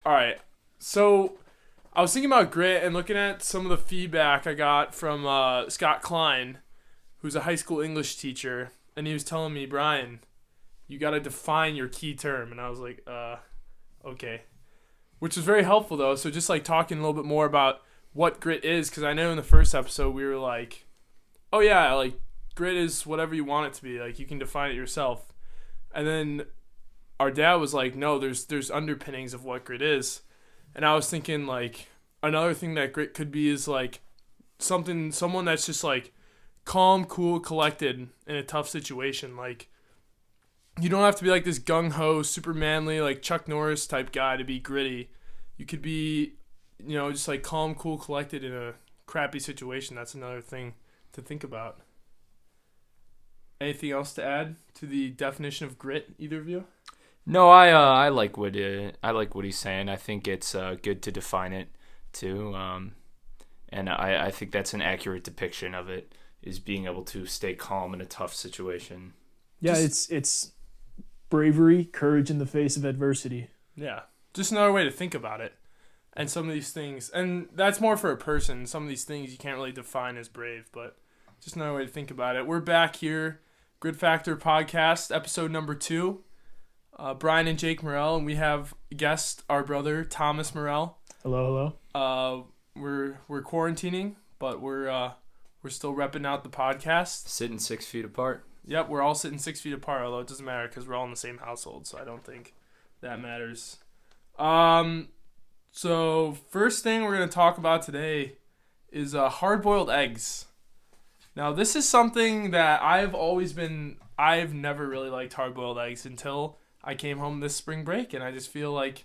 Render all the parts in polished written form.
All right. So I was thinking about grit and looking at some of the feedback I got from Scott Klein, who's a high school English teacher, and he was telling me, Brian, you got to define your key term. And I was like, okay. Which was very helpful, though. So just like talking a little bit more about what grit is, because I know in the first episode we were like, oh yeah, like grit is whatever you want it to be. Like you can define it yourself. And then our dad was like, no, there's underpinnings of what grit is. And I was thinking like another thing that grit could be is like someone that's just like calm, cool, collected in a tough situation. Like you don't have to be like this gung-ho, super manly, like Chuck Norris type guy to be gritty. You could be, just like calm, cool, collected in a crappy situation. That's another thing to think about. Anything else to add to the definition of grit, either of you? No, I like what he's saying. I think it's good to define it too, and I think that's an accurate depiction of it. Is being able to stay calm in a tough situation. Yeah, it's bravery, courage in the face of adversity. Yeah, just another way to think about it. And some of these things, and that's more for a person. Some of these things you can't really define as brave, but just another way to think about it. We're back here, Grit Factor Podcast, episode number 2. Brian and Jake Morell, and we have guest, our brother Thomas Morell. Hello. We're quarantining, but we're still repping out the podcast. Sitting 6 feet apart. Yep, we're all sitting 6 feet apart, although it doesn't matter because we're all in the same household, so I don't think that matters. So first thing we're going to talk about today is hard-boiled eggs. Now, this is something that I've never really liked hard-boiled eggs until I came home this spring break, and I just feel like,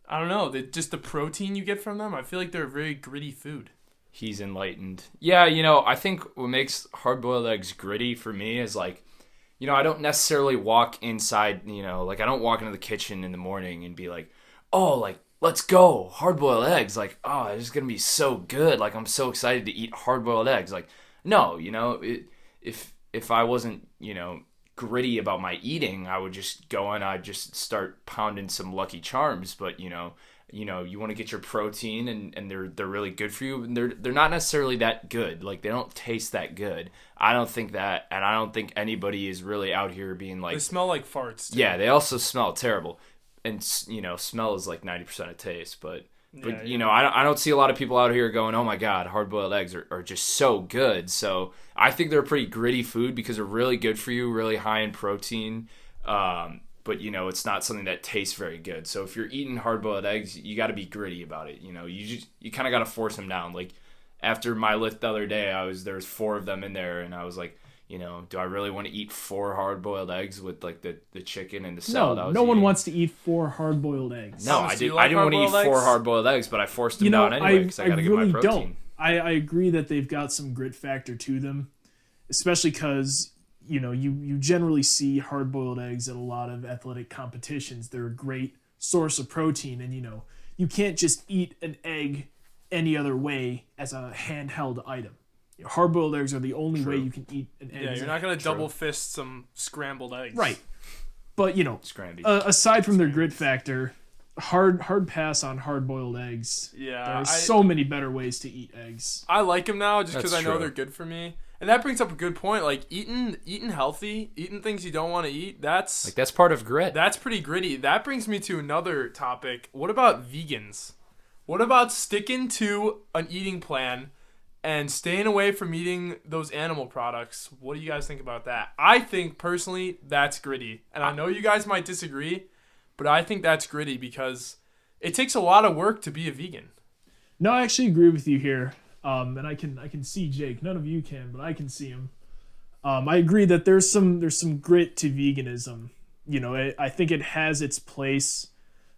I don't know, just the protein you get from them, I feel like they're a very gritty food. He's enlightened. Yeah, I think what makes hard-boiled eggs gritty for me is like, I don't necessarily walk inside, like I don't walk into the kitchen in the morning and be like, oh, like, let's go, hard-boiled eggs. Like, oh, it's going to be so good. Like, I'm so excited to eat hard-boiled eggs. Like, no, if I wasn't, gritty about my eating, I would just go and I'd just start pounding some Lucky Charms. But, you want to get your protein and they're really good for you. And they're not necessarily that good. Like, they don't taste that good. I don't think that, and I don't think anybody is really out here being like... They smell like farts, too. Yeah, they also smell terrible. And, smell is like 90% of taste. But I don't see a lot of people out here going, oh my God, hard-boiled eggs are just so good. So I think they're a pretty gritty food because they're really good for you, really high in protein. But, it's not something that tastes very good. So if you're eating hard-boiled eggs, you got to be gritty about it. You kind of got to force them down. Like after my lift the other day, there was 4 of them in there, and I was like, do I really want to eat 4 hard-boiled eggs with like the chicken and the salad? No one wants to eat 4 hard-boiled eggs. No, I didn't want to eat 4 hard-boiled eggs, but I forced them down anyway because I got to get my protein. Don't. I agree that they've got some grit factor to them, especially because you generally see hard-boiled eggs at a lot of athletic competitions. They're a great source of protein, and you can't just eat an egg any other way as a handheld item. Hard-boiled eggs are the only way you can eat an egg. Yeah, you're not going to double fist some scrambled eggs. Right. But, aside from their grit factor, hard pass on hard-boiled eggs. Yeah. There are so many better ways to eat eggs. I like them now just because I know they're good for me. And that brings up a good point. Like, eating healthy, eating things you don't want to eat, that's part of grit. That's pretty gritty. That brings me to another topic. What about vegans? What about sticking to an eating plan and staying away from eating those animal products? What do you guys think about that? I think, personally, that's gritty. And I know you guys might disagree, but I think that's gritty because it takes a lot of work to be a vegan. No, I actually agree with you here. And I can see Jake. None of you can, but I can see him. I agree that there's some grit to veganism. I think it has its place.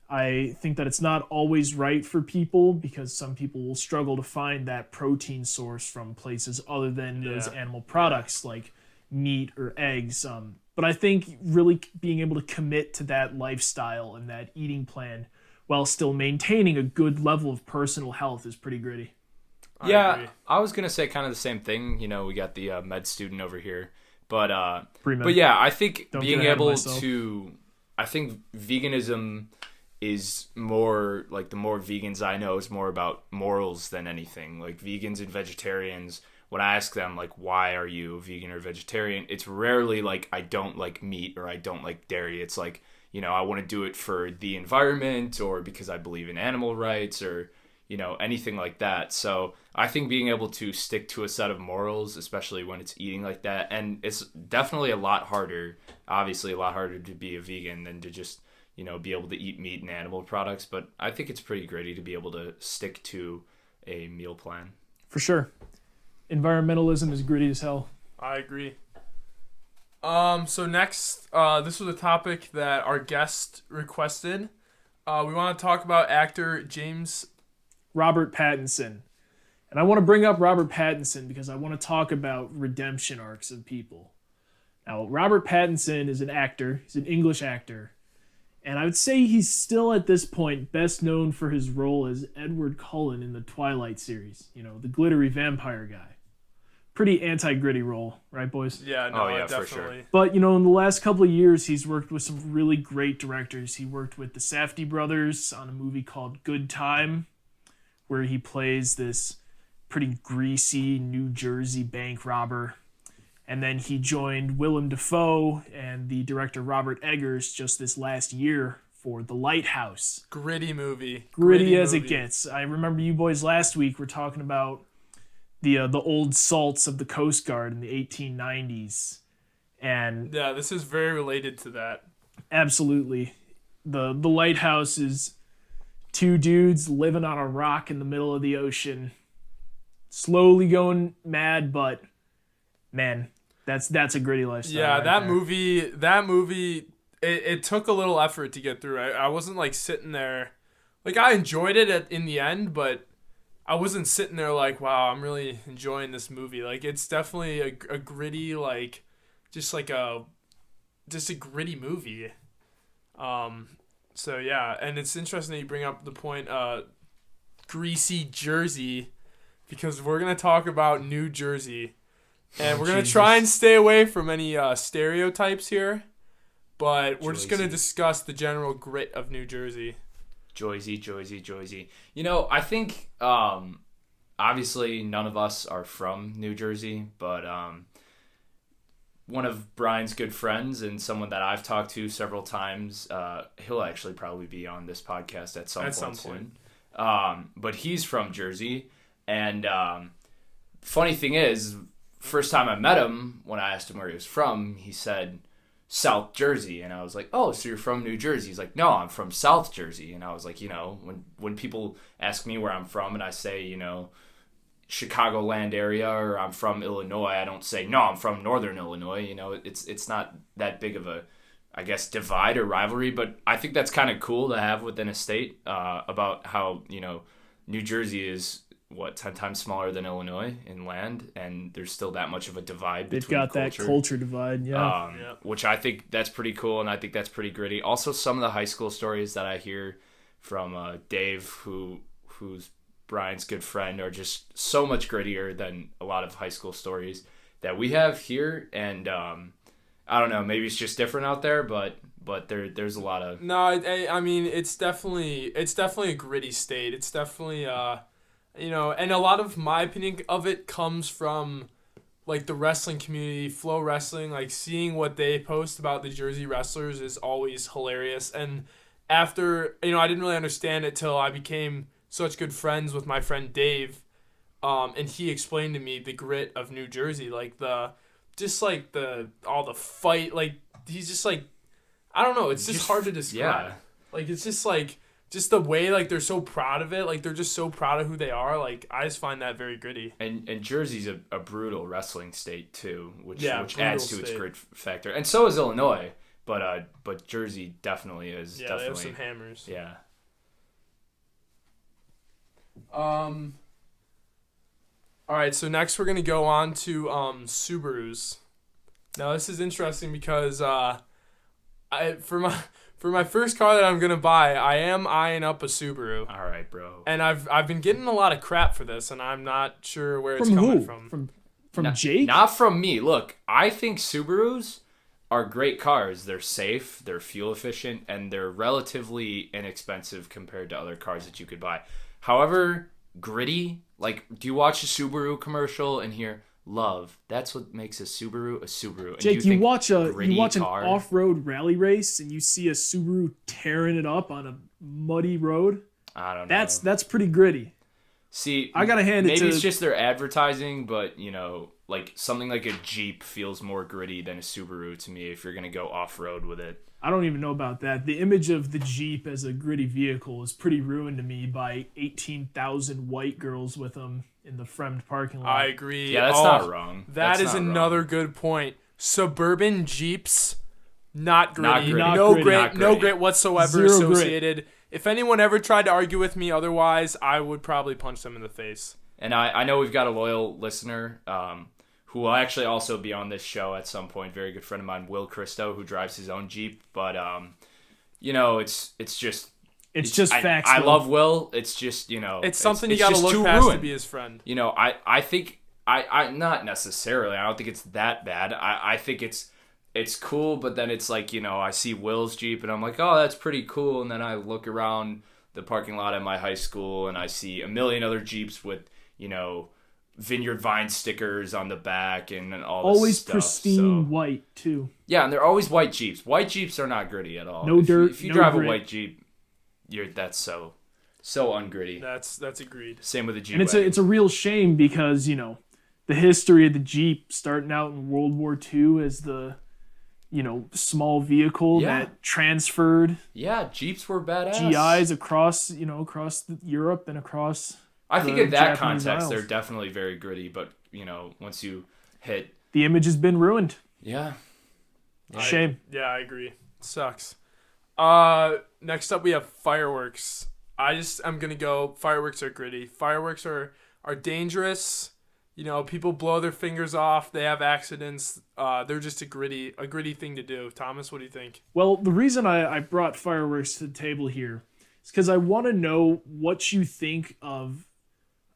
I think that it's not always right for people because some people will struggle to find that protein source from places other than those animal products like meat or eggs. But I think really being able to commit to that lifestyle and that eating plan while still maintaining a good level of personal health is pretty gritty. I was going to say kind of the same thing. We got the med student over here. But yeah, I think being able to... I think veganism is more like, the more vegans I know, is more about morals than anything. Like vegans and vegetarians, when I ask them like, why are you vegan or vegetarian, it's rarely like I don't like meat or I don't like dairy. It's like, I want to do it for the environment or because I believe in animal rights or, anything like that. So I think being able to stick to a set of morals, especially when it's eating like that, and it's definitely obviously a lot harder to be a vegan than to just, be able to eat meat and animal products. But I think it's pretty gritty to be able to stick to a meal plan. For sure. Environmentalism is gritty as hell. I agree. So next, this was a topic that our guest requested. We want to talk about actor Robert Pattinson. And I want to bring up Robert Pattinson because I want to talk about redemption arcs of people. Now, Robert Pattinson is an actor. He's an English actor. And I would say he's still at this point best known for his role as Edward Cullen in the Twilight series. The glittery vampire guy. Pretty anti-gritty role, right, boys? Yeah, no, for definitely. sure. But, in the last couple of years, he's worked with some really great directors. He worked with the Safdie brothers on a movie called Good Time, where he plays this pretty greasy New Jersey bank robber. And then he joined Willem Dafoe and the director Robert Eggers just this last year for The Lighthouse. Gritty movie. Gritty as it gets. I remember you boys last week were talking about the old salts of the Coast Guard in the 1890s. And yeah, this is very related to that. Absolutely. The Lighthouse is two dudes living on a rock in the middle of the ocean, slowly going mad, but man, that's a gritty lifestyle. Yeah, right that movie, it took a little effort to get through. I wasn't like sitting there, like I enjoyed it in the end, but I wasn't sitting there like, wow, I'm really enjoying this movie. Like it's definitely a gritty, like just a gritty movie. So yeah, and it's interesting that you bring up the point, greasy Jersey, because we're gonna talk about New Jersey, and we're gonna try and stay away from any stereotypes here, but we're just gonna discuss the general grit of New Jersey. Joyzy. I think obviously none of us are from New Jersey, but one of Brian's good friends and someone that I've talked to several times, he'll actually probably be on this podcast at some point soon. But he's from Jersey, and funny thing is, first time I met him, when I asked him where he was from, he said South Jersey, and I was like, oh, so you're from New Jersey? He's like, no, I'm from South Jersey. And I was like, when people ask me where I'm from and I say, Chicagoland area or I'm from Illinois, I don't say, no, I'm from Northern Illinois. It's not that big of a, I guess, divide or rivalry, but I think that's kind of cool to have within a state, about how, New Jersey is 10 times smaller than Illinois in land, and there's still that much of a divide between They've got culture. that culture divide, yeah. Which I think that's pretty cool, and I think that's pretty gritty. Also, some of the high school stories that I hear from Dave, who's Brian's good friend, are just so much grittier than a lot of high school stories that we have here, and I don't know, maybe it's just different out there, but there's a lot of... No, I mean, it's definitely a gritty state. It's definitely... and a lot of my opinion of it comes from, like, the wrestling community, Flow Wrestling. Like, seeing what they post about the Jersey wrestlers is always hilarious. And after, I didn't really understand it till I became such good friends with my friend Dave, and he explained to me the grit of New Jersey, like, all the fight, like, he's just, like, I don't know, it's just hard to describe. Yeah. Like, it's just, like... Just the way, like, they're so proud of it. Like, they're just so proud of who they are. Like, I just find that very gritty. And Jersey's a brutal wrestling state, too, which adds to its grit factor. And so is Illinois, but Jersey definitely is. Yeah, definitely, they have some hammers. Yeah. All right, so next we're going to go on to Subarus. Now, this is interesting because for my first car that I'm going to buy, I am eyeing up a Subaru. All right, bro. And I've been getting a lot of crap for this, and I'm not sure where it's from coming who? from. From Jake? Not from me. Look, I think Subarus are great cars. They're safe, they're fuel efficient, and they're relatively inexpensive compared to other cars that you could buy. However, gritty, like, do you watch a Subaru commercial and hear love? That's what makes a Subaru a Subaru. And Jake, you watch an car? off-road rally race and you see a Subaru tearing it up on a muddy road. I don't know. That's pretty gritty. See, I gotta hand it to. Maybe it's just their advertising, but like something like a Jeep feels more gritty than a Subaru to me if you're gonna go off road with it. I don't even know about that. The image of the Jeep as a gritty vehicle is pretty ruined to me by 18,000 white girls with them in the Fremd parking lot. I agree. Yeah, that's not wrong. That is another wrong. good point. Suburban Jeeps, not gritty. No grit whatsoever Zero associated. Grit. If anyone ever tried to argue with me otherwise, I would probably punch them in the face. And I know we've got a loyal listener who will actually also be on this show at some point. Very good friend of mine, Will Christo, who drives his own Jeep. But it's just facts. I love Will. It's just it's something you got to look past to be his friend. I think I not necessarily. I don't think it's that bad. I think it's cool, but then it's like, I see Will's Jeep and I'm like, oh, that's pretty cool. And then I look around the parking lot at my high school and I see a million other Jeeps with, Vineyard Vine stickers on the back and all this always stuff. Pristine white too. Yeah, and they're always white Jeeps. White Jeeps are not gritty at all. No dirt. If you no drive grit. a white Jeep, that's so ungritty. That's agreed. Same with a Jeep. And it's a real shame because the history of the Jeep starting out in World War II as the small vehicle that transferred. Yeah, Jeeps were badass. GIs across Europe and across. I think in that Japanese context, Isles. they're definitely very gritty. But once you hit, the image has been ruined. Yeah. Shame. I agree. It sucks. Next up, we have fireworks. I'm gonna go. Fireworks are gritty. Fireworks are dangerous. People blow their fingers off. They have accidents. They're just a gritty thing to do. Thomas, what do you think? Well, the reason I brought fireworks to the table here is because I want to know what you think of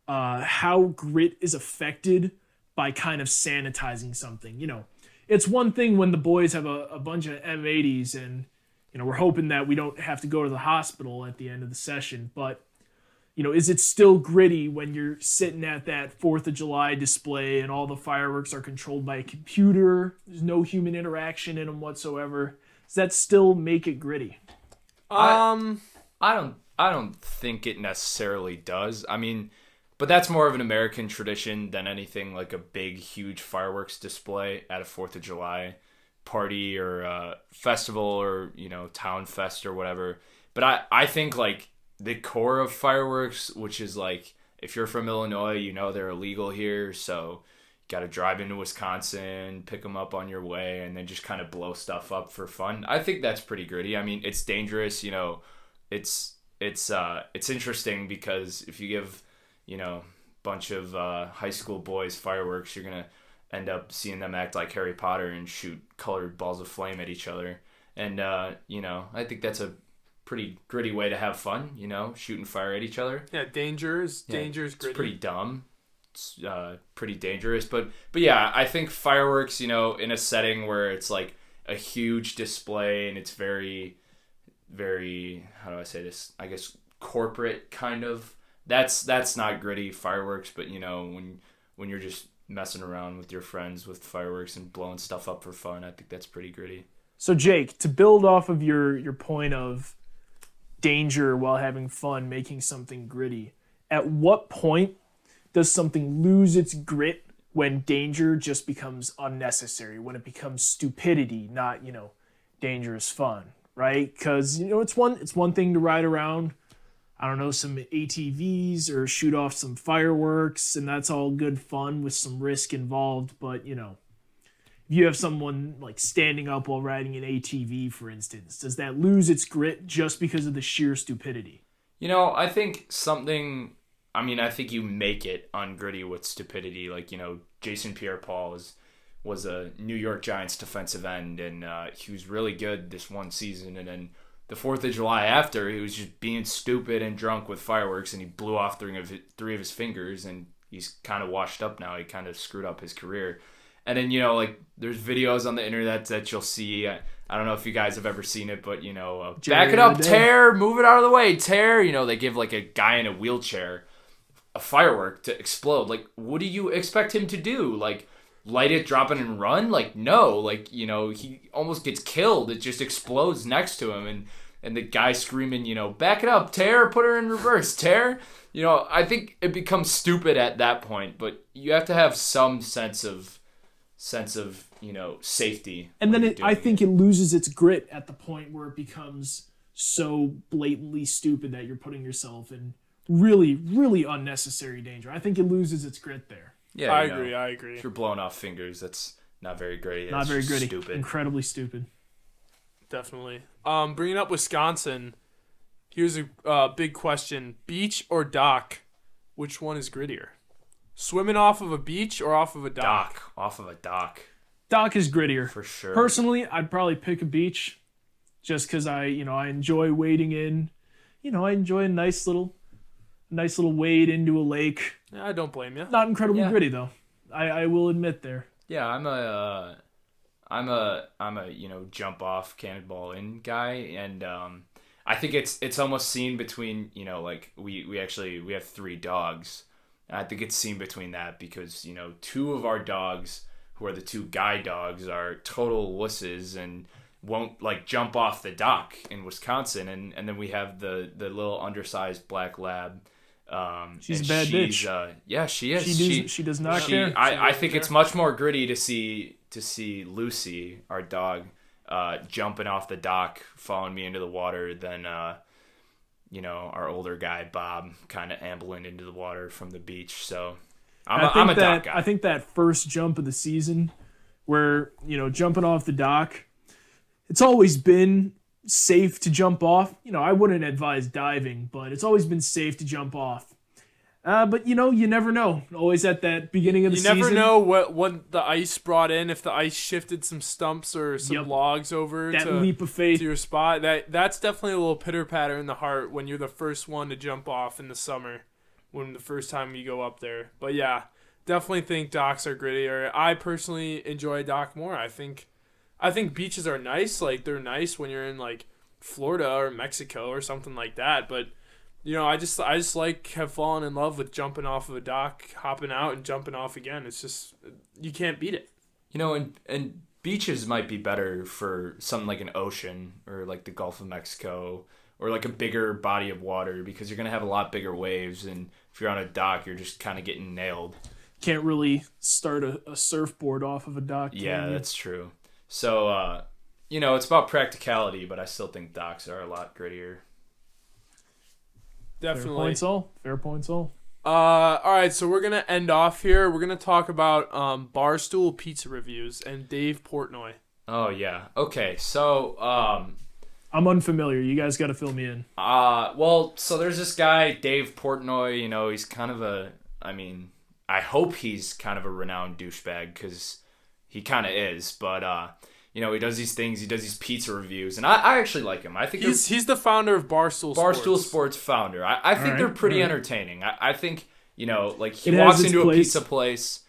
how grit is affected by kind of sanitizing something. It's one thing when the boys have a bunch of M80s and, we're hoping that we don't have to go to the hospital at the end of the session, but is it still gritty when you're sitting at that 4th of July display and all the fireworks are controlled by a computer? There's no human interaction in them whatsoever. Does that still make it gritty? I don't think it necessarily does. I mean, but that's more of an American tradition than anything like a big, huge fireworks display at a 4th of July party or festival or, town fest or whatever. But I think like the core of fireworks, which is like, if you're from Illinois, they're illegal here. So you got to drive into Wisconsin, pick them up on your way, and then just kind of blow stuff up for fun. I think that's pretty gritty. I mean, it's dangerous. It's interesting because if you give, bunch of high school boys fireworks, you're going to end up seeing them act like Harry Potter and shoot colored balls of flame at each other. And, I think that's a pretty gritty way to have fun, shooting fire at each other. Yeah, danger is gritty. It's pretty dumb. It's pretty dangerous. But yeah, I think fireworks, in a setting where it's like a huge display and it's very, very, how do I say this? I guess corporate kind of. That's not gritty fireworks, but when you're just messing around with your friends with fireworks and blowing stuff up for fun, I think that's pretty gritty. So Jake, to build off of your point of danger while having fun, making something gritty, at what point does something lose its grit when danger just becomes unnecessary, when it becomes stupidity, not dangerous fun, right? Because it's one thing to ride around, I don't know, some ATVs or shoot off some fireworks, and that's all good fun with some risk involved. But if you have someone like standing up while riding an ATV, for instance, does that lose its grit just because of the sheer stupidity? I think I think you make it ungritty with stupidity. Like, Jason Pierre-Paul was a New York Giants defensive end, and he was really good this one season. And then the 4th of July after, he was just being stupid and drunk with fireworks, and he blew off three of his fingers, and he's kind of washed up now. He kind of screwed up his career. And then, you know, like there's videos on the internet that you'll see. I don't know if you guys have ever seen it, but, you know, back it up, tear, move it out of the way, tear. You know, they give like a guy in a wheelchair a firework to explode. Like, what do you expect him to do? Like, light it, drop it, and run? Like, no. Like, you know, he almost gets killed. It just explodes next to him. And the guy screaming, you know, back it up, tear, put her in reverse, tear. You know, I think it becomes stupid at that point, but you have to have some sense of you know, safety. And then I think it loses its grit at the point where it becomes so blatantly stupid that you're putting yourself in really, really unnecessary danger. I think it loses its grit there. Yeah, I agree. If you're blowing off fingers, that's not very gritty. Not very gritty. Stupid. Incredibly stupid. Definitely. Bringing up Wisconsin, here's a big question. Beach or dock? Which one is grittier? Swimming off of a beach or off of a dock? Off of a dock. Dock is grittier. For sure. Personally, I'd probably pick a beach just because I enjoy wading in. You know, I enjoy a nice little wade into a lake. Yeah, I don't blame you. Not incredibly gritty, though. I will admit there. Yeah, I'm a you know, jump off cannonball in guy, and I think it's almost seen between, you know, like we have 3 dogs. And I think it's seen between that because, you know, 2 of our dogs, who are the 2 guy dogs, are total wusses and won't like jump off the dock in Wisconsin, and then we have the little undersized black lab. She's a bad bitch. Yeah, she is. She does not care. I think it's much more gritty to see Lucy, our dog, jumping off the dock, following me into the water than you know, our older guy Bob kind of ambling into the water from the beach. So I'm a dock guy. I think that first jump of the season, where, you know, jumping off the dock, it's always been safe to jump off. You know, I wouldn't advise diving, but it's always been safe to jump off. But, you know, you never know. Always at that beginning of the season. You never know what the ice brought in, if the ice shifted some stumps or some logs over that leap of faith to your spot. That's definitely a little pitter-patter in the heart when you're the first one to jump off in the summer, when the first time you go up there. But, yeah, definitely think docks are grittier. I personally enjoy a dock more. I think beaches are nice. Like, they're nice when you're in, like, Florida or Mexico or something like that. But, you know, I just have fallen in love with jumping off of a dock, hopping out and jumping off again. It's just, you can't beat it. You know, and beaches might be better for something like an ocean or like the Gulf of Mexico or like a bigger body of water, because you're going to have a lot bigger waves. And if you're on a dock, you're just kind of getting nailed. Can't really start a surfboard off of a dock. Yeah, that's true. So, you know, it's about practicality, but I still think docks are a lot grittier. Definitely. Fair points all. All right, so we're going to end off here. We're going to talk about Barstool pizza reviews and Dave Portnoy. Oh, yeah. Okay, so I'm unfamiliar. You guys got to fill me in. Well, so there's this guy, Dave Portnoy. You know, he's kind of I hope he's kind of a renowned douchebag, because he kind of is. But, you know, he does these things. He does these pizza reviews, and I actually like him. I think he's the founder of Barstool Sports founder. I think they're pretty entertaining. I think, you know, like he walks into a pizza place,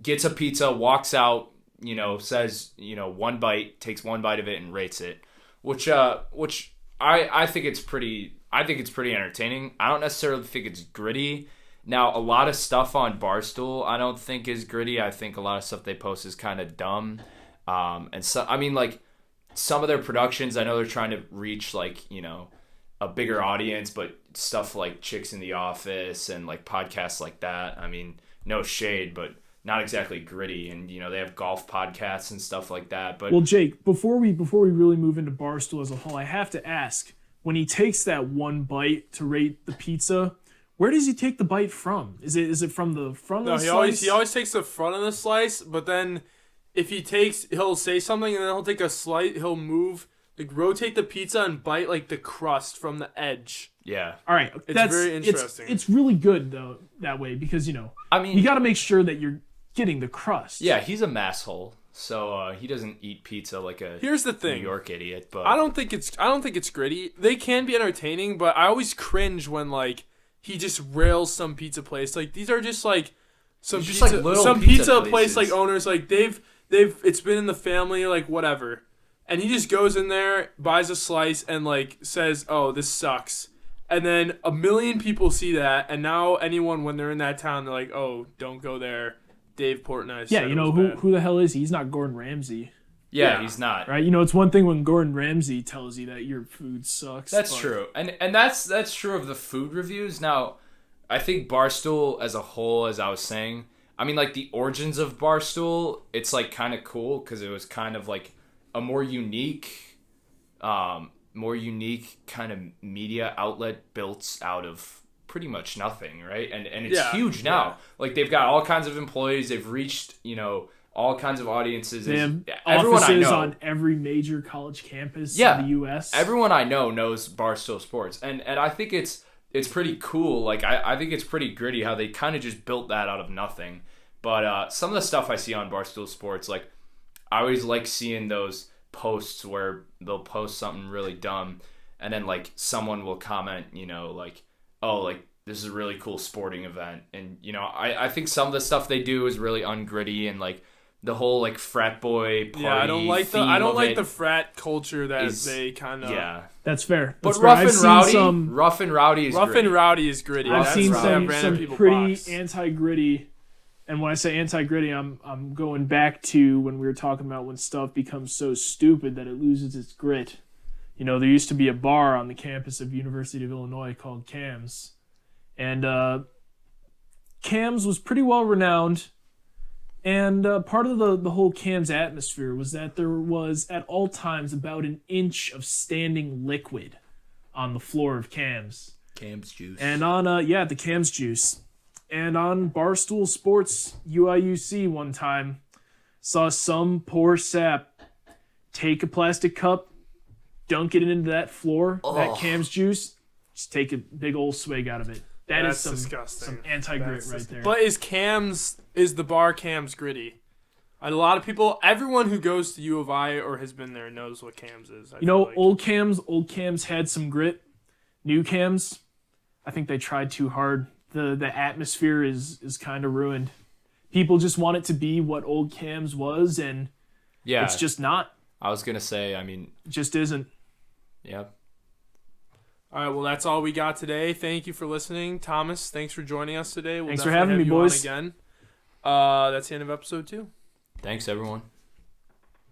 gets a pizza, walks out, you know, says, you know, one bite, takes one bite of it and rates it, which I think it's pretty entertaining. I don't necessarily think it's gritty. Now, a lot of stuff on Barstool I don't think is gritty. I think a lot of stuff they post is kind of dumb. And so, I mean, like, some of their productions, I know they're trying to reach, like, you know, a bigger audience, but stuff like Chicks in the Office and, like, podcasts like that, I mean, no shade, but not exactly gritty. And, you know, they have golf podcasts and stuff like that. But, well, Jake, before we really move into Barstool as a whole, I have to ask, when he takes that one bite to rate the pizza, where does he take the bite from? Is it from the front of the slice? He always takes the front of the slice, but then if he'll say something and then he'll take a slice, he'll move, like, rotate the pizza and bite, like, the crust from the edge. Yeah. All right. It's very interesting. It's really good, though, that way, because, you know, I mean, you got to make sure that you're getting the crust. Yeah, he's a masshole, so he doesn't eat pizza like a Here's the thing. New York idiot. But I don't think it's gritty. They can be entertaining, but I always cringe when, like, he just rails some pizza place. Like, these are just, like, some It's just, pizza, like, little some pizza place places. like owners like they've it's been in the family like whatever, and he just goes in there, buys a slice, and like says, "Oh, this sucks." And then a million people see that, and now anyone when they're in that town, they're like, "Oh, don't go there." Dave Portnoy. Yeah, said you it know was who bad. who the hell is he? He's not Gordon Ramsay, Yeah, Yeah. he's not. right? You know, it's one thing when Gordon Ramsay tells you that your food sucks. That's but- true, and that's true of the food reviews. Now, I think Barstool as a whole, as I was saying, I mean, like the origins of Barstool, it's like kind of cool because it was kind of like a more unique kind of media outlet built out of pretty much nothing, right? And it's Yeah, huge now. yeah. Like they've got all kinds of employees. They've reached all kinds of audiences. They have Everyone I offices know on every major college campus Yeah. in the U.S. Everyone I know knows Barstool Sports, and I think it's pretty cool. Like I think it's pretty gritty how they kind of just built that out of nothing. But some of the stuff I see on Barstool Sports, like I always like seeing those posts where they'll post something really dumb, and then like someone will comment, like, oh, like this is a really cool sporting event, and I think some of the stuff they do is really ungritty, and like the whole like frat boy party. Yeah, I don't like the frat culture that is- they kind of. Yeah. That's fair. But That's fair. I've seen rough and rowdy is Rough gritty. and rowdy is gritty. I've That's seen why some random people pretty box. anti-gritty, and when I say anti-gritty, I'm going back to when we were talking about when stuff becomes so stupid that it loses its grit. You know, there used to be a bar on the campus of University of Illinois called Cam's, and Cam's was pretty well renowned. And part of the whole Cam's atmosphere was that there was at all times about an inch of standing liquid on the floor of Cam's. Cam's juice. And on the Cam's juice. And on Barstool Sports UIUC one time, saw some poor sap take a plastic cup, dunk it into that floor, that Cam's juice, just take a big old swig out of it. That's some disgusting. some anti-grit right there. But is the bar Cam's gritty? A lot of people, everyone who goes to U of I or has been there knows what Cam's is. I You know, feel like. old Cam's had some grit. New Cam's, I think they tried too hard. The atmosphere is kind of ruined. People just want it to be what old Cam's was, and yeah, it's just not. I was gonna say. I mean, It just isn't. yeah. All right, well, that's all we got today. Thank you for listening. Thomas, thanks for joining us today. We'll Thanks for definitely having have me, you on boys. again. That's the end of episode 2. Thanks, everyone.